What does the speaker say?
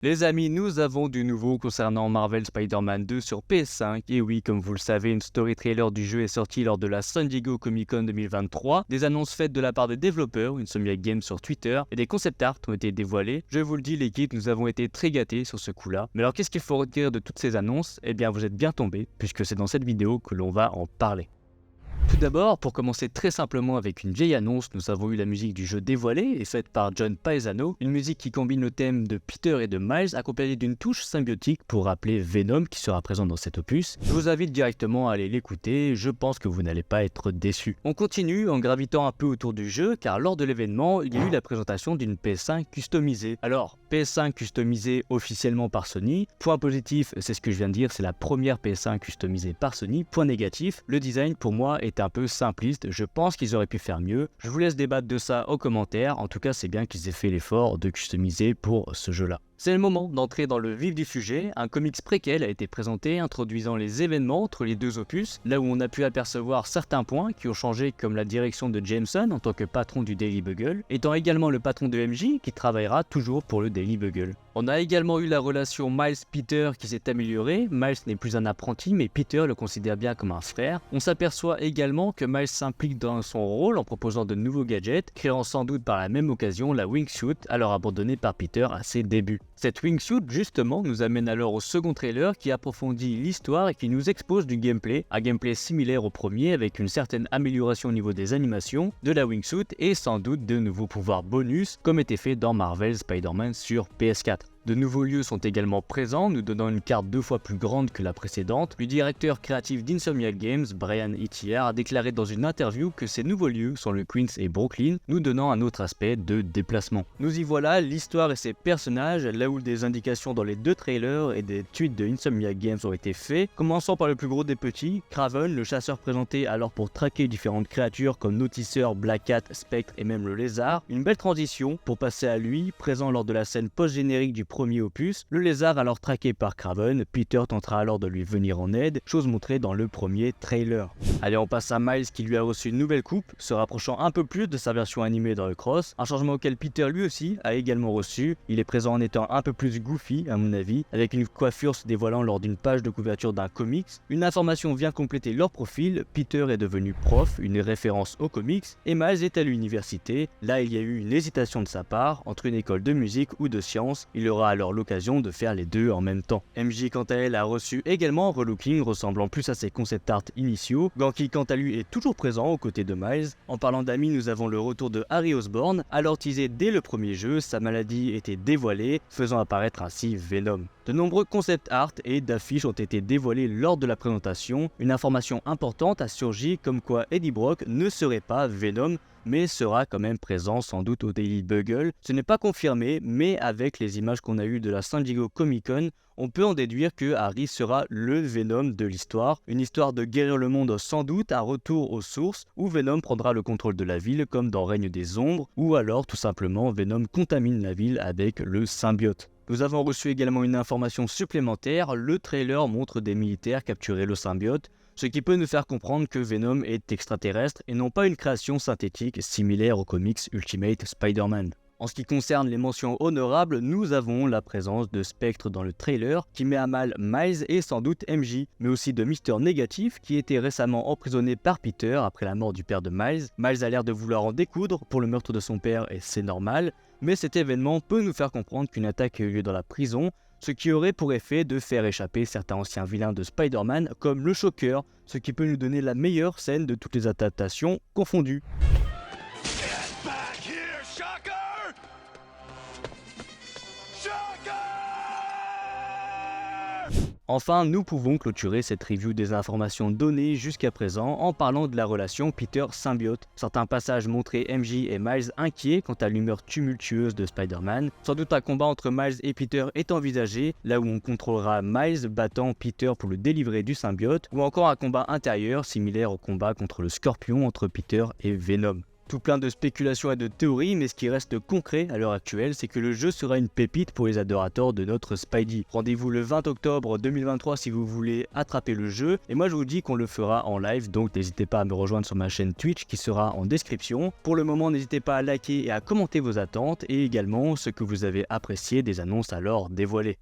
Les amis, nous avons du nouveau concernant Marvel Spider-Man 2 sur PS5. Et oui, comme vous le savez, une story trailer du jeu est sortie lors de la San Diego Comic Con 2023. Des annonces faites de la part des développeurs, Insomniac Games sur Twitter, et des concept art ont été dévoilés. Je vous le dis, l'équipe, nous avons été très gâtés sur ce coup-là. Mais alors, qu'est-ce qu'il faut retenir de toutes ces annonces? Eh bien, vous êtes bien tombés, puisque c'est dans cette vidéo que l'on va en parler. Tout d'abord, pour commencer très simplement avec une vieille annonce, nous avons eu la musique du jeu dévoilée et faite par John Paesano, une musique qui combine le thème de Peter et de Miles accompagnée d'une touche symbiotique pour rappeler Venom qui sera présent dans cet opus. Je vous invite directement à aller l'écouter, je pense que vous n'allez pas être déçus. On continue en gravitant un peu autour du jeu car lors de l'événement, il y a eu la présentation d'une PS5 customisée. Alors, PS5 customisée officiellement par Sony, point positif, c'est ce que je viens de dire, c'est la première PS5 customisée par Sony, point négatif, le design pour moi est un peu simpliste, je pense qu'ils auraient pu faire mieux. Je vous laisse débattre de ça aux commentaires, en tout cas c'est bien qu'ils aient fait l'effort de customiser pour ce jeu-là. C'est le moment d'entrer dans le vif du sujet. Un comics préquel a été présenté introduisant les événements entre les deux opus, là où on a pu apercevoir certains points qui ont changé comme la direction de Jameson en tant que patron du Daily Bugle, étant également le patron de MJ qui travaillera toujours pour le Daily Bugle. On a également eu la relation Miles-Peter qui s'est améliorée. Miles n'est plus un apprenti mais Peter le considère bien comme un frère. On s'aperçoit également que Miles s'implique dans son rôle en proposant de nouveaux gadgets, créant sans doute par la même occasion la wingsuit alors abandonnée par Peter à ses débuts. Cette wingsuit justement nous amène alors au second trailer qui approfondit l'histoire et qui nous expose du gameplay, un gameplay similaire au premier avec une certaine amélioration au niveau des animations, de la wingsuit et sans doute de nouveaux pouvoirs bonus comme était fait dans Marvel Spider-Man sur PS4. De nouveaux lieux sont également présents, nous donnant une carte 2 fois plus grande que la précédente. Le directeur créatif d'Insomniac Games, Brian Ettier, a déclaré dans une interview que ces nouveaux lieux sont le Queens et Brooklyn, nous donnant un autre aspect de déplacement. Nous y voilà, l'histoire et ses personnages, là où des indications dans les deux trailers et des tweets de Insomniac Games ont été faits, commençant par le plus gros des petits, Kraven, le chasseur présenté alors pour traquer différentes créatures comme Noticeur, Black Cat, Spectre et même le Lézard. Une belle transition pour passer à lui, présent lors de la scène post-générique du premier opus. Le Lézard alors traqué par Kraven, Peter tentera alors de lui venir en aide, chose montrée dans le premier trailer. Allez, on passe à Miles qui lui a reçu une nouvelle coupe, se rapprochant un peu plus de sa version animée dans le Cross, un changement auquel Peter lui aussi a également reçu. Il est présent en étant un peu plus goofy à mon avis, avec une coiffure se dévoilant lors d'une page de couverture d'un comics. Une information vient compléter leur profil, Peter est devenu prof, une référence aux comics, et Miles est à l'université. Là il y a eu une hésitation de sa part, entre une école de musique ou de sciences, il aura alors l'occasion de faire les deux en même temps. MJ quant à elle a reçu également un relooking ressemblant plus à ses concept art initiaux. Ganke quant à lui est toujours présent aux côtés de Miles. En parlant d'amis, nous avons le retour de Harry Osborn. Alors teasé dès le premier jeu, sa maladie était dévoilée, faisant apparaître ainsi Venom. De nombreux concept art et d'affiches ont été dévoilés lors de la présentation. Une information importante a surgi comme quoi Eddie Brock ne serait pas Venom, mais sera quand même présent sans doute au Daily Bugle. Ce n'est pas confirmé, mais avec les images qu'on a eues de la San Diego Comic Con, on peut en déduire que Harry sera le Venom de l'histoire. Une histoire de guérir le monde sans doute, un retour aux sources, où Venom prendra le contrôle de la ville comme dans Règne des Ombres, ou alors tout simplement Venom contamine la ville avec le symbiote. Nous avons reçu également une information supplémentaire, le trailer montre des militaires capturer le symbiote, ce qui peut nous faire comprendre que Venom est extraterrestre et non pas une création synthétique similaire aux comics Ultimate Spider-Man. En ce qui concerne les mentions honorables, nous avons la présence de Spectre dans le trailer qui met à mal Miles et sans doute MJ, mais aussi de Mister Négatif qui était récemment emprisonné par Peter après la mort du père de Miles. Miles a l'air de vouloir en découdre pour le meurtre de son père et c'est normal, mais cet événement peut nous faire comprendre qu'une attaque a eu lieu dans la prison, ce qui aurait pour effet de faire échapper certains anciens vilains de Spider-Man comme le Shocker, ce qui peut nous donner la meilleure scène de toutes les adaptations confondues. Enfin, nous pouvons clôturer cette review des informations données jusqu'à présent en parlant de la relation Peter-symbiote. Certains passages montraient MJ et Miles inquiets quant à l'humeur tumultueuse de Spider-Man. Sans doute un combat entre Miles et Peter est envisagé, là où on contrôlera Miles battant Peter pour le délivrer du symbiote, ou encore un combat intérieur similaire au combat contre le Scorpion entre Peter et Venom. Tout plein de spéculations et de théories, mais ce qui reste concret à l'heure actuelle, c'est que le jeu sera une pépite pour les adorateurs de notre Spidey. Rendez-vous le 20 octobre 2023 si vous voulez attraper le jeu, et moi je vous dis qu'on le fera en live, donc n'hésitez pas à me rejoindre sur ma chaîne Twitch qui sera en description. Pour le moment, n'hésitez pas à liker et à commenter vos attentes, et également ce que vous avez apprécié des annonces alors dévoilées.